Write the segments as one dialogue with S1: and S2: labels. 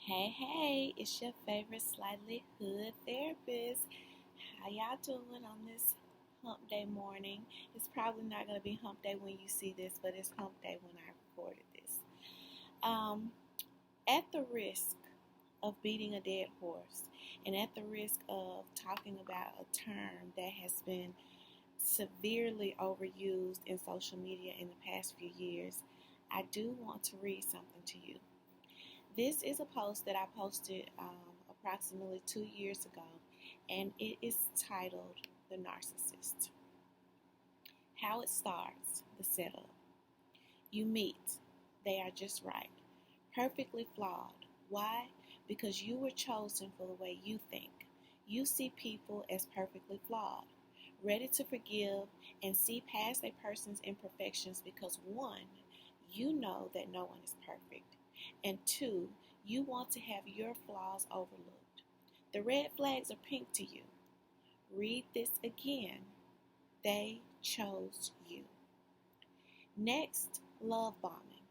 S1: Hey, it's your favorite slightly hood therapist. How y'all doing on this hump day morning? It's probably not going to be hump day when you see this, but it's hump day when I recorded this. Um, at the risk of beating a dead horse and at the risk of talking about a term that has been severely overused in social media in the past few years, I do want to read something to you. This is a post that I posted approximately 2 years ago, and it is titled The Narcissist. How it starts, the setup. You meet, they are just right, perfectly flawed. Why? Because you were chosen for the way you think. You see people as perfectly flawed, ready to forgive and see past a person's imperfections because one, you know that no one is perfect, and two, you want to have your flaws overlooked. The red flags are pink to you. Read this again. They chose you. Next, love bombing.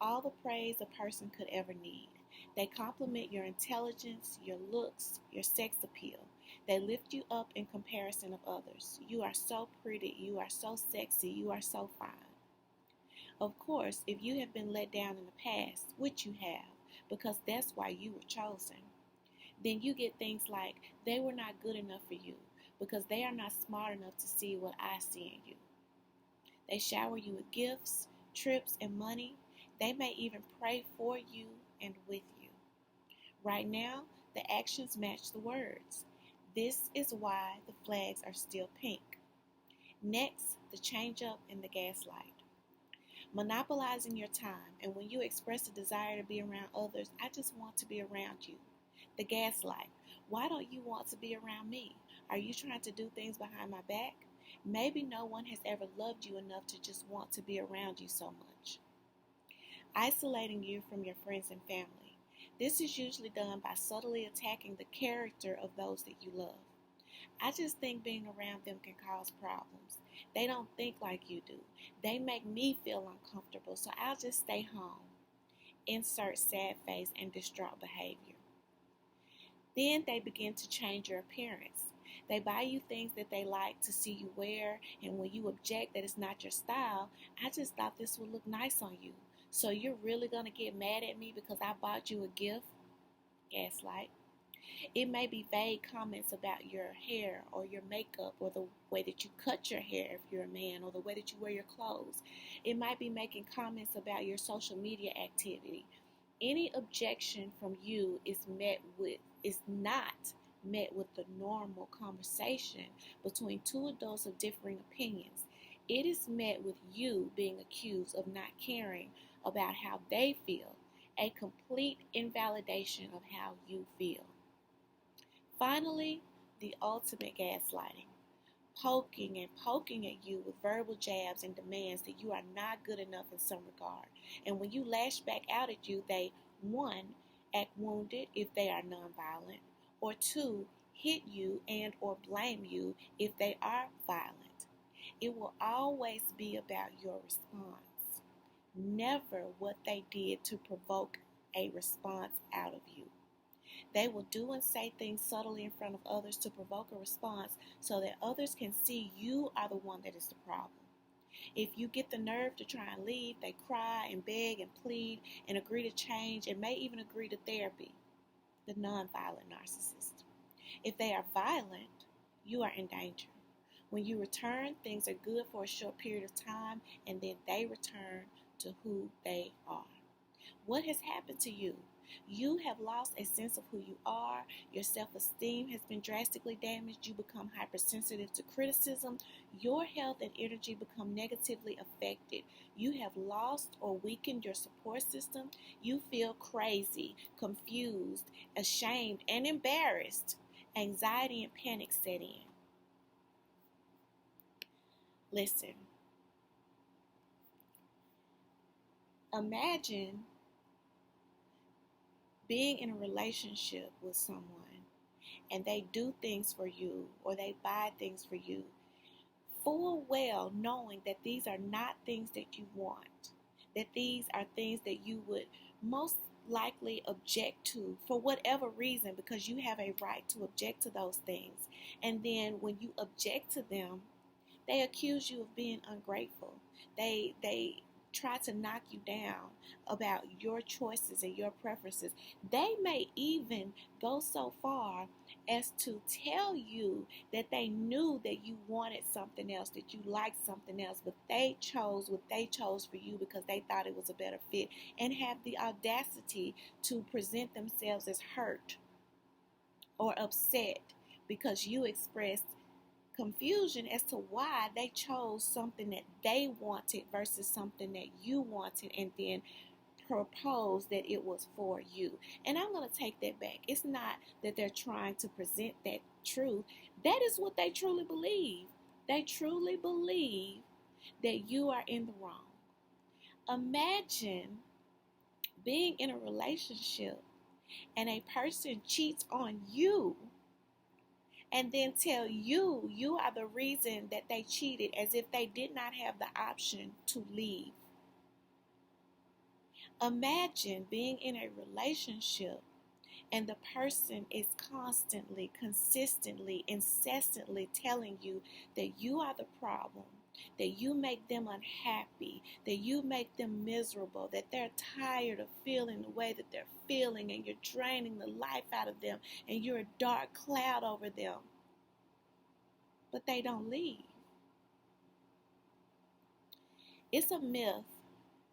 S1: All the praise a person could ever need. They compliment your intelligence, your looks, your sex appeal. They lift you up in comparison of others. You are so pretty, you are so sexy, you are so fine. Of course, if you have been let down in the past, which you have, because that's why you were chosen, then you get things like, they were not good enough for you, because they are not smart enough to see what I see in you. They shower you with gifts, trips, and money. They may even pray for you and with you. Right now, the actions match the words. This is why the flags are still pink. Next, the change up and the gaslight. Monopolizing your time, and when you express a desire to be around others, I just want to be around you. The gaslight. Why don't you want to be around me? Are you trying to do things behind my back? Maybe no one has ever loved you enough to just want to be around you so much. Isolating you from your friends and family. This is usually done by subtly attacking the character of those that you love. I just think being around them can cause problems. They don't think like you do. They make me feel uncomfortable, so I'll just stay home. Insert sad face and distraught behavior. Then they begin to change your appearance. They buy you things that they like to see you wear, and when you object that it's not your style, I just thought this would look nice on you. So you're really going to get mad at me because I bought you a gift? Gaslight. It may be vague comments about your hair or your makeup or the way that you cut your hair if you're a man or the way that you wear your clothes. It might be making comments about your social media activity. Any objection from you is not met with the normal conversation between two adults of differing opinions. It is met with you being accused of not caring about how they feel, a complete invalidation of how you feel. Finally, the ultimate gaslighting. Poking and poking at you with verbal jabs and demands that you are not good enough in some regard. And when you lash back out at you, they, one, act wounded if they are nonviolent, or two, hit you and or blame you if they are violent. It will always be about your response, never what they did to provoke a response out of you. They will do and say things subtly in front of others to provoke a response so that others can see you are the one that is the problem. If you get the nerve to try and leave, they cry and beg and plead and agree to change and may even agree to therapy. The nonviolent narcissist. If they are violent, you are in danger. When you return, things are good for a short period of time and then they return to who they are. What has happened to you? You have lost a sense of who you are. Your self-esteem has been drastically damaged. You become hypersensitive to criticism. Your health and energy become negatively affected. You have lost or weakened your support system. You feel crazy, confused, ashamed, and embarrassed. Anxiety and panic set in. Listen. Imagine being in a relationship with someone and they do things for you or they buy things for you, full well knowing that these are not things that you want, that these are things that you would most likely object to for whatever reason, because you have a right to object to those things. And then when you object to them, they accuse you of being ungrateful. They try to knock you down about your choices and your preferences. They may even go so far as to tell you that they knew that you wanted something else, that you liked something else, but they chose what they chose for you because they thought it was a better fit, and have the audacity to present themselves as hurt or upset because you expressed confusion as to why they chose something that they wanted versus something that you wanted, and then propose that it was for you. And I'm going to take that back. It's not that they're trying to present that truth. That is what they truly believe. They truly believe that you are in the wrong. Imagine being in a relationship and a person cheats on you and then tell you you are the reason that they cheated, as if they did not have the option to leave. Imagine being in a relationship and the person is constantly, consistently, incessantly telling you that you are the problem, that you make them unhappy, that you make them miserable, that they're tired of feeling the way that they're feeling, and you're draining the life out of them, and you're a dark cloud over them. But they don't leave. It's a myth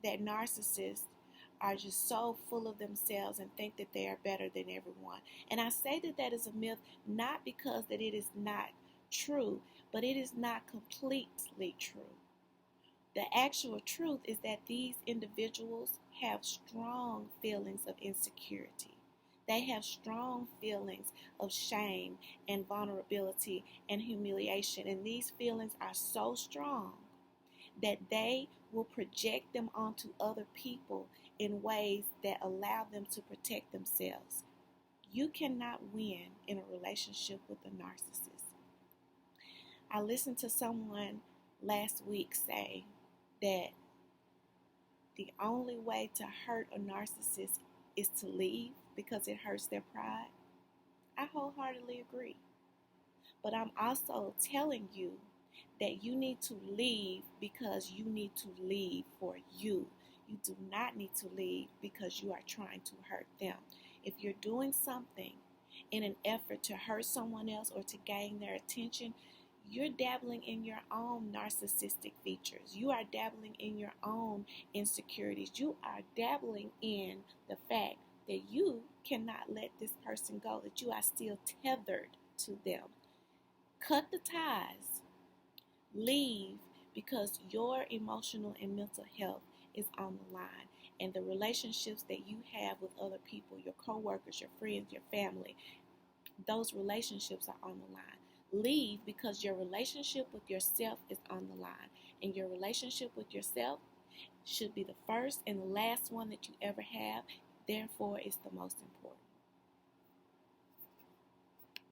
S1: that narcissists are just so full of themselves and think that they are better than everyone. And I say that that is a myth not because that it is not true, but it is not completely true. The actual truth is that these individuals have strong feelings of insecurity. They have strong feelings of shame and vulnerability and humiliation. And these feelings are so strong that they will project them onto other people in ways that allow them to protect themselves. You cannot win in a relationship with a narcissist. I listened to someone last week say that the only way to hurt a narcissist is to leave because it hurts their pride. I wholeheartedly agree. But I'm also telling you that you need to leave because you need to leave for you. You do not need to leave because you are trying to hurt them. If you're doing something in an effort to hurt someone else or to gain their attention, you're dabbling in your own narcissistic features. You are dabbling in your own insecurities. You are dabbling in the fact that you cannot let this person go, that you are still tethered to them. Cut the ties. Leave, because your emotional and mental health is on the line. And the relationships that you have with other people, your coworkers, your friends, your family, those relationships are on the line. Leave because your relationship with yourself is on the line. And your relationship with yourself should be the first and the last one that you ever have. Therefore, it's the most important.